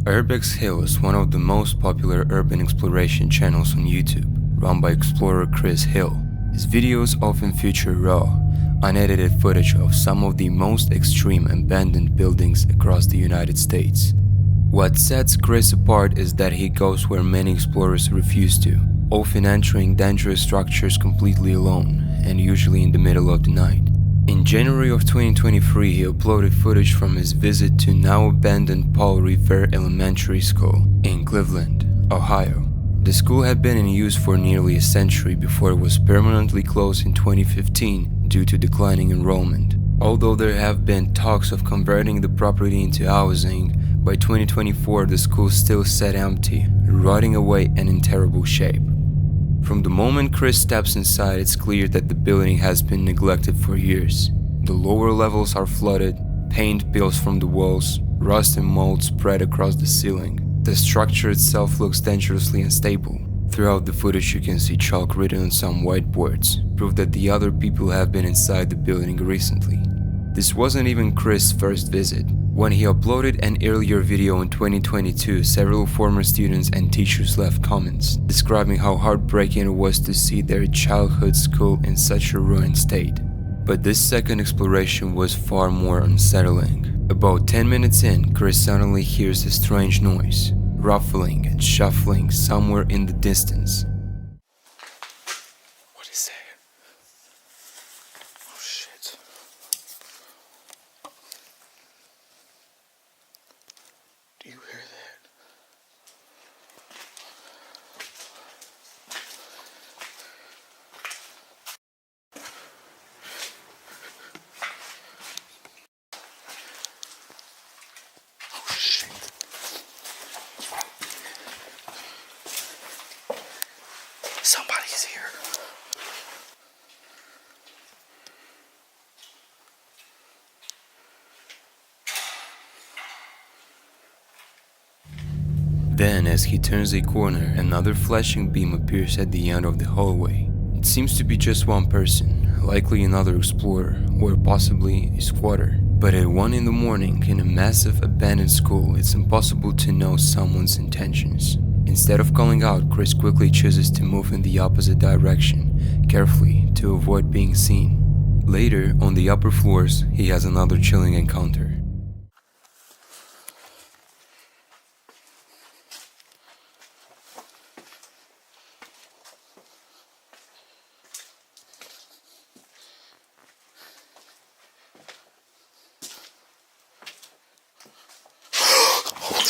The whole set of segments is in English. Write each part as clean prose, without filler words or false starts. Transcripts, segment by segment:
Urbex Hill is one of the most popular urban exploration channels on YouTube, run by explorer Chris Hill. His videos often feature raw, unedited footage of some of the most extreme abandoned buildings across the United States. What sets Chris apart is that he goes where many explorers refuse to, often entering dangerous structures completely alone, and usually in the middle of the night. In January of 2023, he uploaded footage from his visit to now abandoned Revere Elementary School in Cleveland, Ohio. The school had been in use for nearly a century before it was permanently closed in 2015 due to declining enrollment. Although there have been talks of converting the property into housing, by 2024 the school still sat empty, rotting away and in terrible shape. From the moment Chris steps inside, it's clear that the building has been neglected for years. The lower levels are flooded, paint peels from the walls, rust and mold spread across the ceiling. The structure itself looks dangerously unstable. Throughout the footage you can see chalk written on some whiteboards, proof that the other people have been inside the building recently. This wasn't even Chris' first visit. When he uploaded an earlier video in 2022, several former students and teachers left comments describing how heartbreaking it was to see their childhood school in such a ruined state. But this second exploration was far more unsettling. About 10 minutes in, Chris suddenly hears a strange noise, ruffling and shuffling somewhere in the distance. What is that? Oh shit. Do you hear that? Oh shit. Somebody's here. Then, as he turns a corner, another flashing beam appears at the end of the hallway. It seems to be just one person, likely another explorer, or possibly a squatter. But at 1 in the morning, in a massive abandoned school, it's impossible to know someone's intentions. Instead of calling out, Chris quickly chooses to move in the opposite direction, carefully, to avoid being seen. Later, on the upper floors, he has another chilling encounter.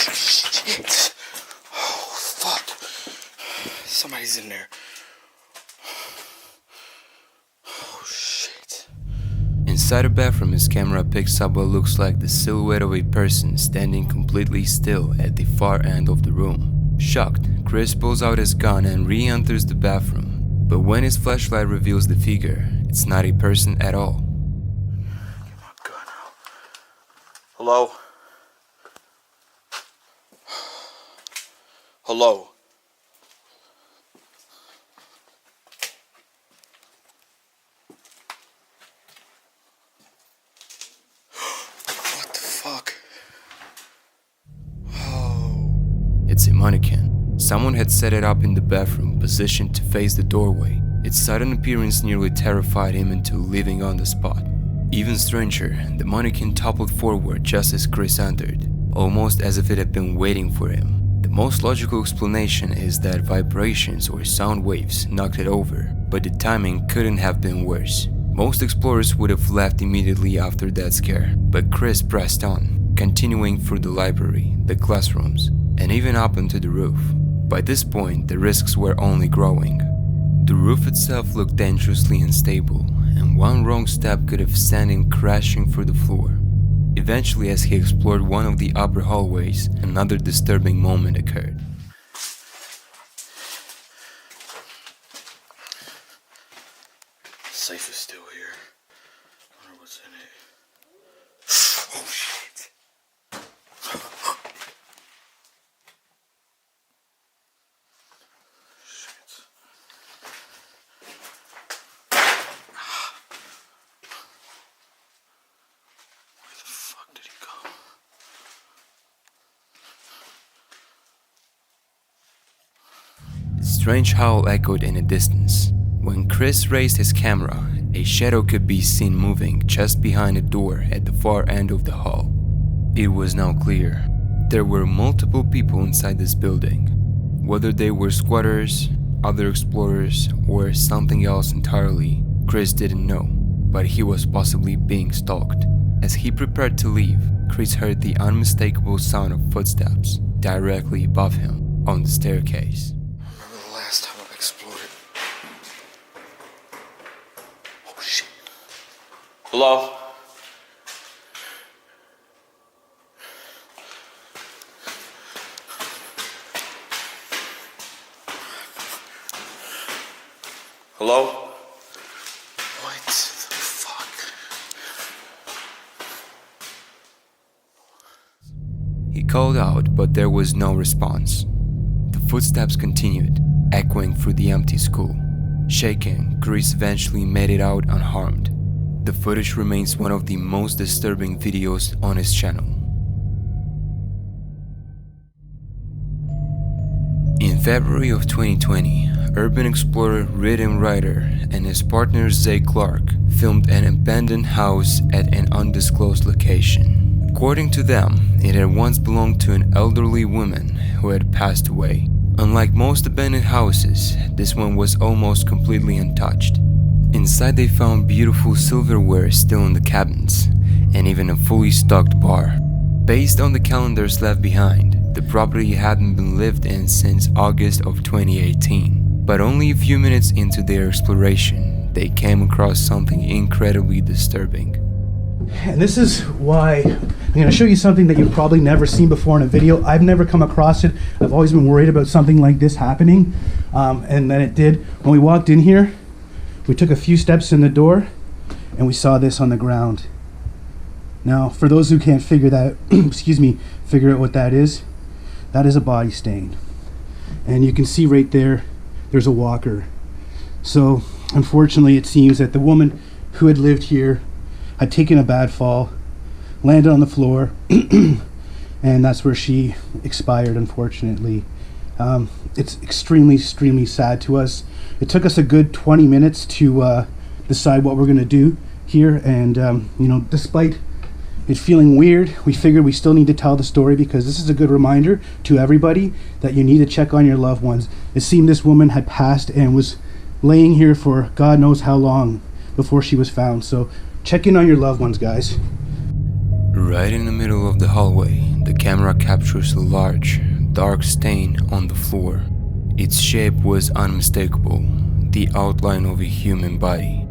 Shit. Oh, fuck. Somebody's in there. Oh, shit. Inside a bathroom, his camera picks up what looks like the silhouette of a person standing completely still at the far end of the room. Shocked, Chris pulls out his gun and re-enters the bathroom. But when his flashlight reveals the figure, it's not a person at all. Get my gun out. Hello? Hello? What the fuck? Oh. It's a mannequin. Someone had set it up in the bathroom, positioned to face the doorway. Its sudden appearance nearly terrified him into leaving on the spot. Even stranger, the mannequin toppled forward just as Chris entered, almost as if it had been waiting for him. The most logical explanation is that vibrations or sound waves knocked it over, but the timing couldn't have been worse. Most explorers would have left immediately after that scare, but Chris pressed on, continuing through the library, the classrooms, and even up onto the roof. By this point, the risks were only growing. The roof itself looked dangerously unstable, and one wrong step could have sent him crashing through the floor. Eventually, as he explored one of the upper hallways, another disturbing moment occurred. Safe is still here. I wonder what's in it. Oh shit. Shit. Where the fuck did he go? strange howl echoed in the distance. When Chris raised his camera, a shadow could be seen moving just behind a door at the far end of the hall. It was now clear. There were multiple people inside this building. Whether they were squatters, other explorers, or something else entirely, Chris didn't know, but he was possibly being stalked. As he prepared to leave, Chris heard the unmistakable sound of footsteps directly above him on the staircase. Remember the last time I've exploded? Oh shit. Hello? Hello? What the fuck? He called out, but there was no response. The footsteps continued, echoing through the empty school. Shaken, Chris eventually made it out unharmed. The footage remains one of the most disturbing videos on his channel. In February of 2020, urban explorer Wirt and his partner Zay Clark filmed an abandoned house at an undisclosed location. According to them, it had once belonged to an elderly woman who had passed away. Unlike most abandoned houses, this one was almost completely untouched. Inside they found beautiful silverware still in the cabinets, and even a fully stocked bar. Based on the calendars left behind, the property hadn't been lived in since August of 2018. But only a few minutes into their exploration, they came across something incredibly disturbing. And this is why I'm going to show you something that you've probably never seen before in a video. I've never come across it. I've always been worried about something like this happening. And then it did. When we walked in here, we took a few steps in the door and we saw this on the ground. Now, for those who can't figure that, figure out what that is a body stain. And you can see right there, there's a walker. So, unfortunately, it seems that the woman who had lived here had taken a bad fall, landed on the floor, and that's where she expired, unfortunately. It's extremely sad to us. It took us a good 20 minutes to decide what we're going to do here, and despite it feeling weird, we figured we still need to tell the story because this is a good reminder to everybody that you need to check on your loved ones. It seemed this woman had passed and was laying here for God knows how long before she was found. So check in on your loved ones, guys. Right in the middle of the hallway, the camera captures a large, dark stain on the floor. Its shape was unmistakable, the outline of a human body.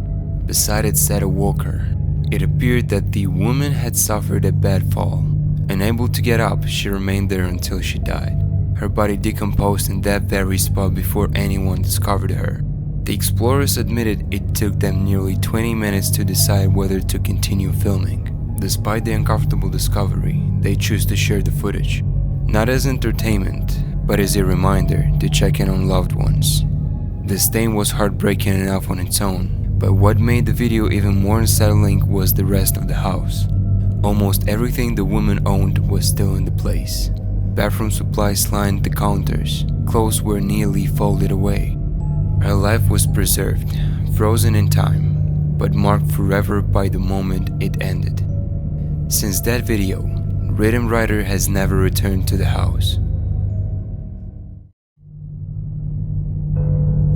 Beside it sat a walker. It appeared that the woman had suffered a bad fall. Unable to get up, she remained there until she died. Her body decomposed in that very spot before anyone discovered her. The explorers admitted it took them nearly 20 minutes to decide whether to continue filming. Despite the uncomfortable discovery, they chose to share the footage. Not as entertainment, but as a reminder to check in on loved ones. The stain was heartbreaking enough on its own, but what made the video even more unsettling was the rest of the house. Almost everything the woman owned was still in the place. Bathroom supplies lined the counters, clothes were nearly folded away. Her life was preserved, frozen in time, but marked forever by the moment it ended. Since that video, Rhythm Rider has never returned to the house.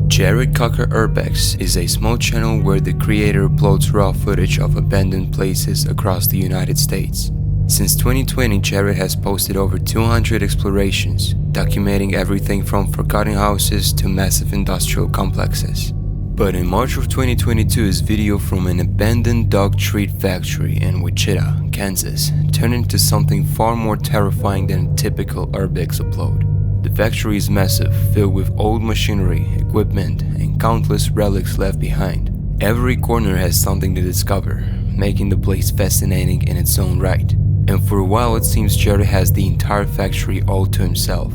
Jared Cocker Urbex is a small channel where the creator uploads raw footage of abandoned places across the United States. Since 2020, Jared has posted over 200 explorations, documenting everything from forgotten houses to massive industrial complexes. But in March of 2022, his video from an abandoned dog treat factory in Wichita, Kansas, turned into something far more terrifying than a typical Urbex upload. The factory is massive, filled with old machinery, equipment, and countless relics left behind. Every corner has something to discover, making the place fascinating in its own right. And for a while it seems Jared has the entire factory all to himself.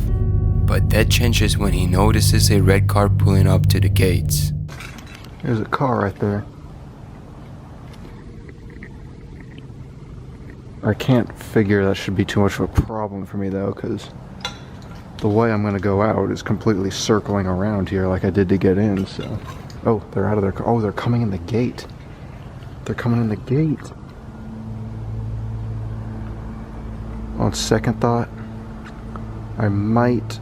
But that changes when he notices a red car pulling up to the gates. There's a car right there. I can't figure that should be too much of a problem for me though, because the way I'm gonna go out is completely circling around here like I did to get in, so. Oh, they're out of their car. Oh, they're coming in the gate. They're coming in the gate. On second thought, I might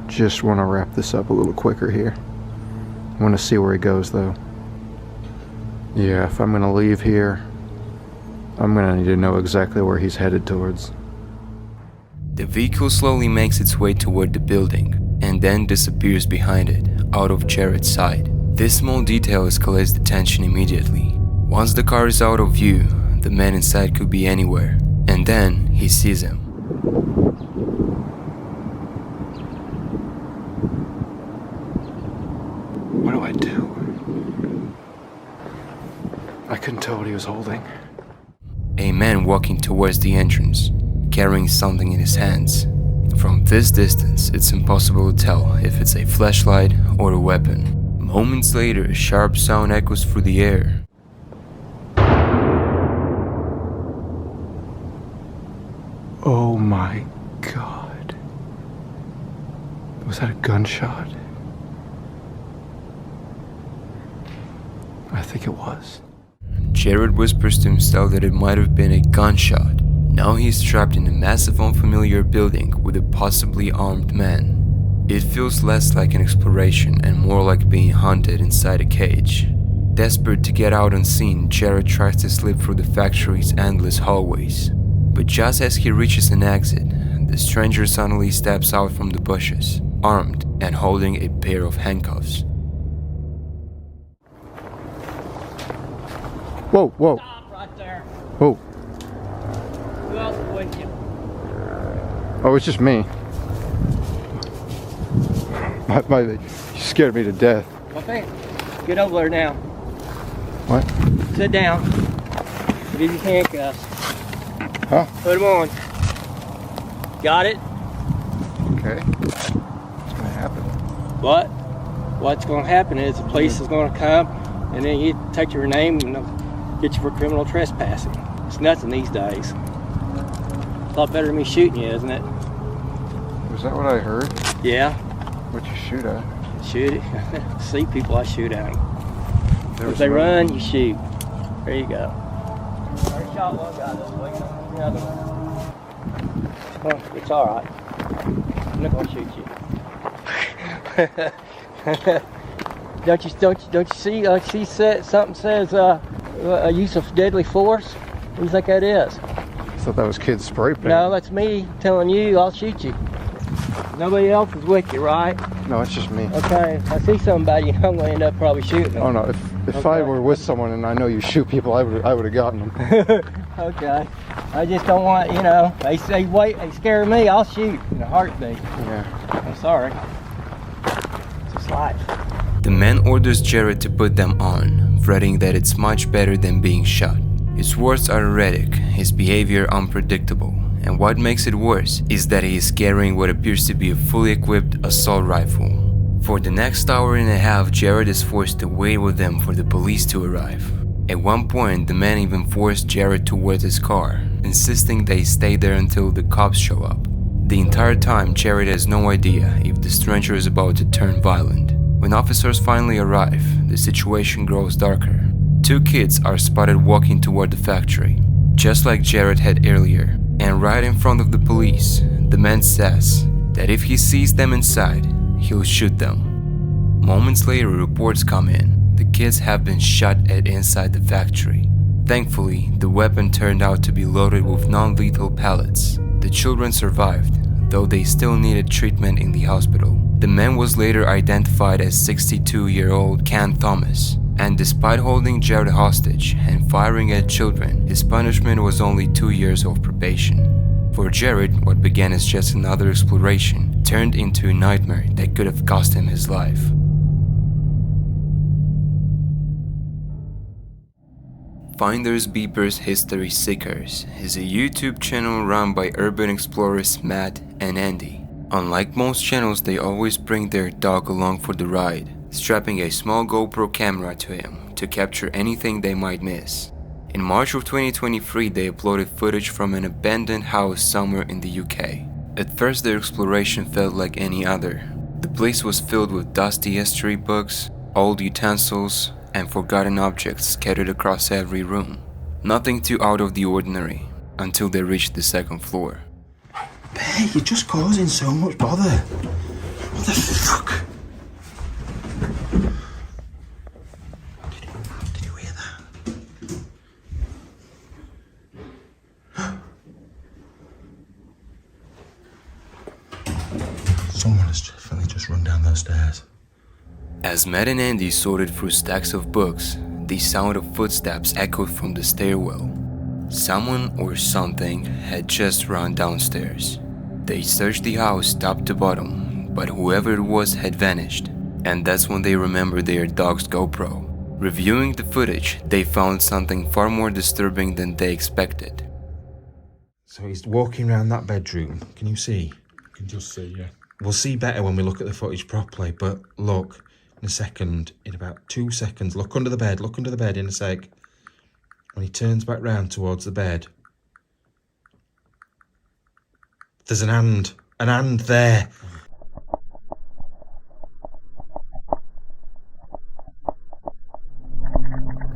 just want to wrap this up a little quicker here. I want to see where he goes though. Yeah, if I'm gonna leave here, I'm gonna need to know exactly where he's headed towards. The vehicle slowly makes its way toward the building and then disappears behind it, out of Jared's sight. This small detail escalates the tension immediately. Once the car is out of view, the man inside could be anywhere, and then he sees him. What do I do? I couldn't tell what he was holding. A man walking towards the entrance, carrying something in his hands. From this distance, it's impossible to tell if it's a flashlight or a weapon. Moments later, a sharp sound echoes through the air. Oh my God. Was that a gunshot? I think it was. Jared whispers to himself that it might have been a gunshot. Now he's trapped in a massive unfamiliar building with a possibly armed man. It feels less like an exploration and more like being hunted inside a cage. Desperate to get out unseen, Jared tries to slip through the factory's endless hallways. But just as he reaches an exit, the stranger suddenly steps out from the bushes, armed and holding a pair of handcuffs. Whoa, whoa. Stop right there. Whoa. Who else is with you? Oh, it's just me. You scared me to death. Okay. Get over there now. What? Sit down. Give you handcuffs. Huh? Put them on. Got it? Okay. What's gonna happen? What? What's going to happen is the police is going to come and then you take your name and they'll get you for criminal trespassing. It's nothing these days. A lot better than me shooting you, isn't it? Was that what I heard? Yeah. What'd you shoot at? Shoot it. See people, I shoot at them. There If was they no- run, you shoot. There you go. I shot one guy this way, the other one. Oh, it's all right. I'm not gonna shoot you. don't you see? She said something says a use of deadly force. What do you think that is? I thought that was kids spray paint. No, that's me telling you I'll shoot you. Nobody else is with you, right? No, it's just me. Okay, if I see somebody, I'm gonna end up probably shooting them. Oh no, if I Okay. were with someone and I know you shoot people, I would have gotten them. Okay. I just don't want, they say wait, they scare me, I'll shoot in a heartbeat. Yeah. I'm sorry. It's just life. The man orders Jared to put them on, fretting that it's much better than being shot. His words are erratic, his behavior unpredictable, and what makes it worse is that he is carrying what appears to be a fully equipped assault rifle. For the next hour and a half, Jared is forced to wait with them for the police to arrive. At one point, the man even forced Jared towards his car, insisting they stay there until the cops show up. The entire time, Jared has no idea if the stranger is about to turn violent. When officers finally arrive, the situation grows darker. Two kids are spotted walking toward the factory, just like Jared had earlier, and right in front of the police, the man says that if he sees them inside, he'll shoot them. Moments later, reports come in. The kids have been shot at inside the factory. Thankfully, the weapon turned out to be loaded with non-lethal pellets. The children survived, though they still needed treatment in the hospital. The man was later identified as 62-year-old Ken Thomas, and despite holding Jared hostage and firing at children, his punishment was only 2 years of probation. For Jared, what began as just another exploration turned into a nightmare that could have cost him his life. Finders Beepers History Seekers is a YouTube channel run by urban explorers Matt and Andy. Unlike most channels, they always bring their dog along for the ride, strapping a small GoPro camera to him to capture anything they might miss. In March of 2023, they uploaded footage from an abandoned house somewhere in the UK. At first their exploration felt like any other. The place was filled with dusty history books, old utensils, and forgotten objects scattered across every room. Nothing too out of the ordinary, until they reached the second floor. Bear, you're just causing so much bother. What the fuck? Did you hear that? Someone has definitely just run down those stairs. As Matt and Andy sorted through stacks of books, the sound of footsteps echoed from the stairwell. Someone or something had just run downstairs. They searched the house top to bottom, but whoever it was had vanished, and that's when they remembered their dog's GoPro. Reviewing the footage, they found something far more disturbing than they expected. So he's walking around that bedroom. Can you see? I can just see, yeah. We'll see better when we look at the footage properly, but look, in a second, in about 2 seconds, look under the bed in a sec. When he turns back round towards the bed, there's an hand there.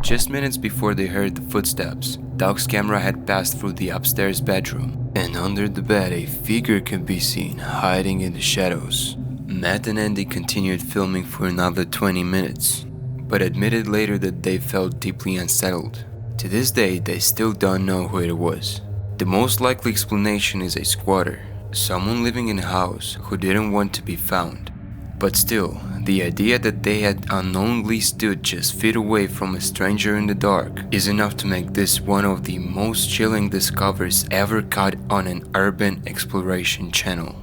Just minutes before they heard the footsteps, Doug's camera had passed through the upstairs bedroom, and under the bed a figure could be seen hiding in the shadows. Matt and Andy continued filming for another 20 minutes, but admitted later that they felt deeply unsettled. To this day, they still don't know who it was. The most likely explanation is a squatter, someone living in a house who didn't want to be found. But still, the idea that they had unknowingly stood just feet away from a stranger in the dark is enough to make this one of the most chilling discoveries ever caught on an urban exploration channel.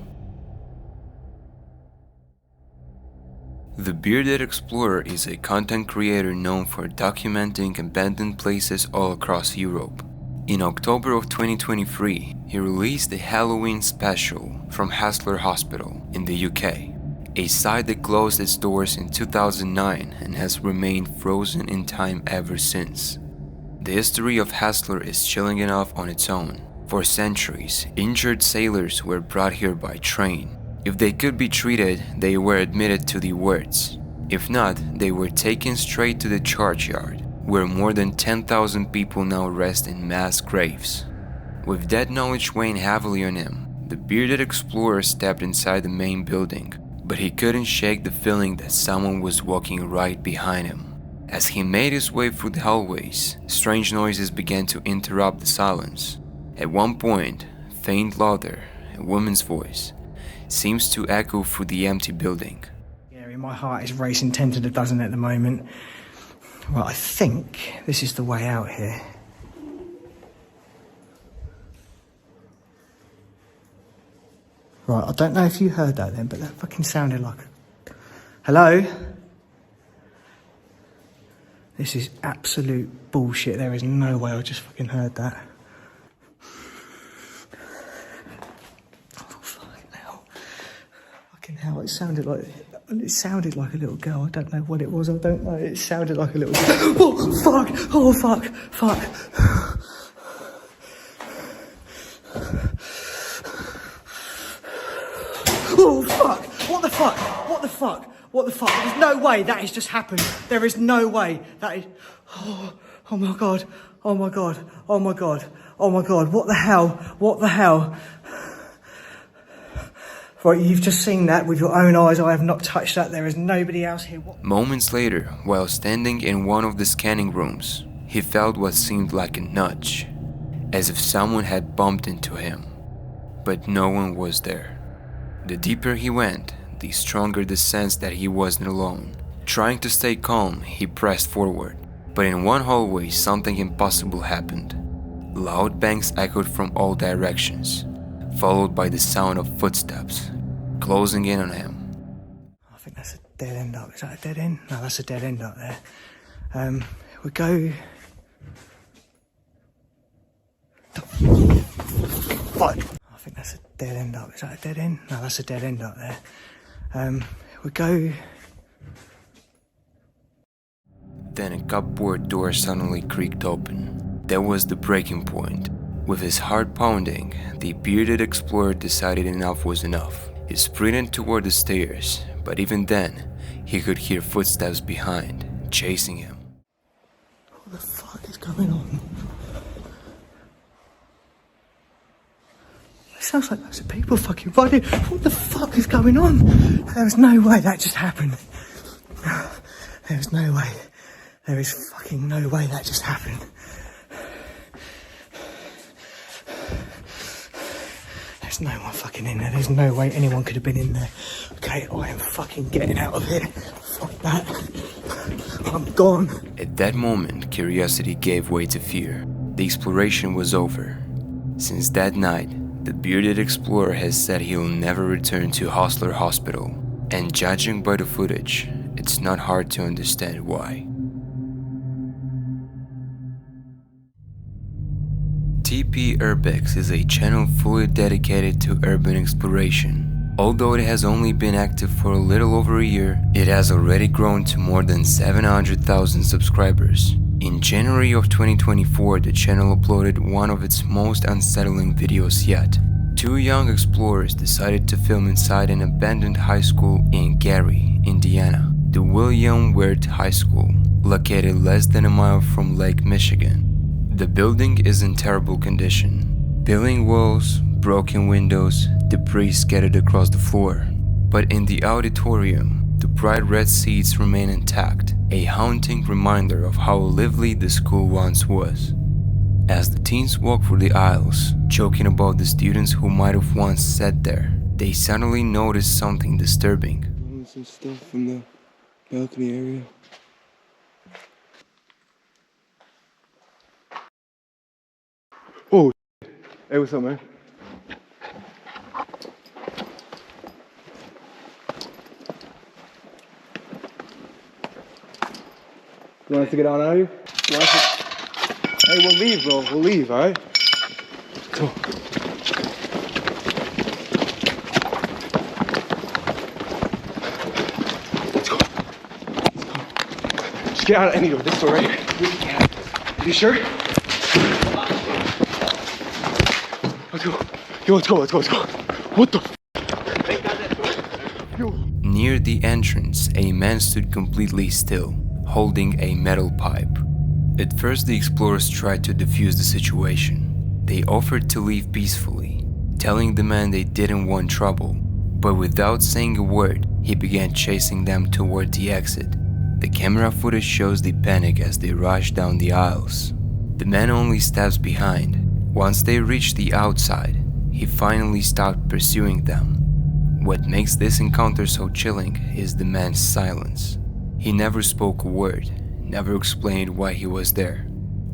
The Bearded Explorer is a content creator known for documenting abandoned places all across Europe. In October of 2023, he released a Halloween special from Haslar Hospital in the UK, a site that closed its doors in 2009 and has remained frozen in time ever since. The history of Haslar is chilling enough on its own. For centuries, injured sailors were brought here by train. If they could be treated, they were admitted to the Wirts. If not, they were taken straight to the churchyard, where more than 10,000 people now rest in mass graves. With that knowledge weighing heavily on him, the Bearded Explorer stepped inside the main building, but he couldn't shake the feeling that someone was walking right behind him. As he made his way through the hallways, strange noises began to interrupt the silence. At one point, faint laughter, a woman's voice, seems to echo through the empty building. Yeah, my heart is racing 10 to the dozen at the moment. Well, I think this is the way out here. Right, I don't know if you heard that then, but that fucking sounded like a... Hello? This is absolute bullshit. There is no way I just fucking heard that. Oh, fucking hell. Fucking hell, it sounded like a little girl. I don't know what it was, I don't know. It sounded like a little girl. Oh, fuck! Oh, fuck! Fuck! Oh, fuck! What the fuck? What the fuck? What the fuck? There's no way that has just happened. There is no way that is... Oh my God. Oh my God. Oh my God. Oh my God. What the hell? What the hell? Right, you've just seen that with your own eyes. I have not touched that. There is nobody else here. What? Moments later, while standing in one of the scanning rooms, he felt what seemed like a nudge, as if someone had bumped into him. But no one was there. The deeper he went, the stronger the sense that he wasn't alone. Trying to stay calm, he pressed forward. But in one hallway, something impossible happened. Loud bangs echoed from all directions, followed by the sound of footsteps, closing in on him. I think that's a dead end up. Is that a dead end? No, that's a dead end up there. We go... Fuck! I think that's a dead end up. Is that a dead end? No, that's a dead end up there. We go... Then a cupboard door suddenly creaked open. That was the breaking point. With his heart pounding, the bearded explorer decided enough was enough. He sprinted toward the stairs, but even then, he could hear footsteps behind, chasing him. What the fuck is going on? It sounds like loads of people fucking running. What the fuck is going on? There was no way that just happened. There was no way. There is fucking no way that just happened. There's no one fucking in there. There's no way anyone could have been in there. Okay, I am fucking getting out of here. Fuck that. I'm gone. At that moment, curiosity gave way to fear. The exploration was over. Since that night, the bearded explorer has said he'll never return to Haslar Hospital. And judging by the footage, it's not hard to understand why. TP Urbex is a channel fully dedicated to urban exploration. Although it has only been active for a little over a year, it has already grown to more than 700,000 subscribers. In January of 2024, the channel uploaded one of its most unsettling videos yet. Two young explorers decided to film inside an abandoned high school in Gary, Indiana, the William Wirt High School, located less than a mile from Lake Michigan. The building is in terrible condition. Peeling walls, broken windows, debris scattered across the floor. But in the auditorium, the bright red seats remain intact, a haunting reminder of how lively the school once was. As the teens walk through the aisles, joking about the students who might have once sat there, they suddenly notice something disturbing. Some stuff from the balcony area. Oh, hey, what's up, man? You want us to get on out of here? Hey, we'll leave, bro. We'll leave, all right? Come on. Let's go. Just get out of any door. This door right here. You sure? Let's go. Yo, let's go. What the f? Near the entrance, a man stood completely still, holding a metal pipe. At first, the explorers tried to defuse the situation. They offered to leave peacefully, telling the man they didn't want trouble. But without saying a word, he began chasing them toward the exit. The camera footage shows the panic as they rush down the aisles. The man only steps behind. Once they reach the outside, he finally stopped pursuing them. What makes this encounter so chilling is the man's silence. He never spoke a word, never explained why he was there,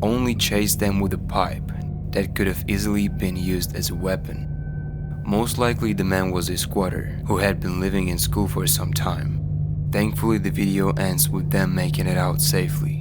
only chased them with a pipe that could have easily been used as a weapon. Most likely the man was a squatter who had been living in school for some time. Thankfully the video ends with them making it out safely.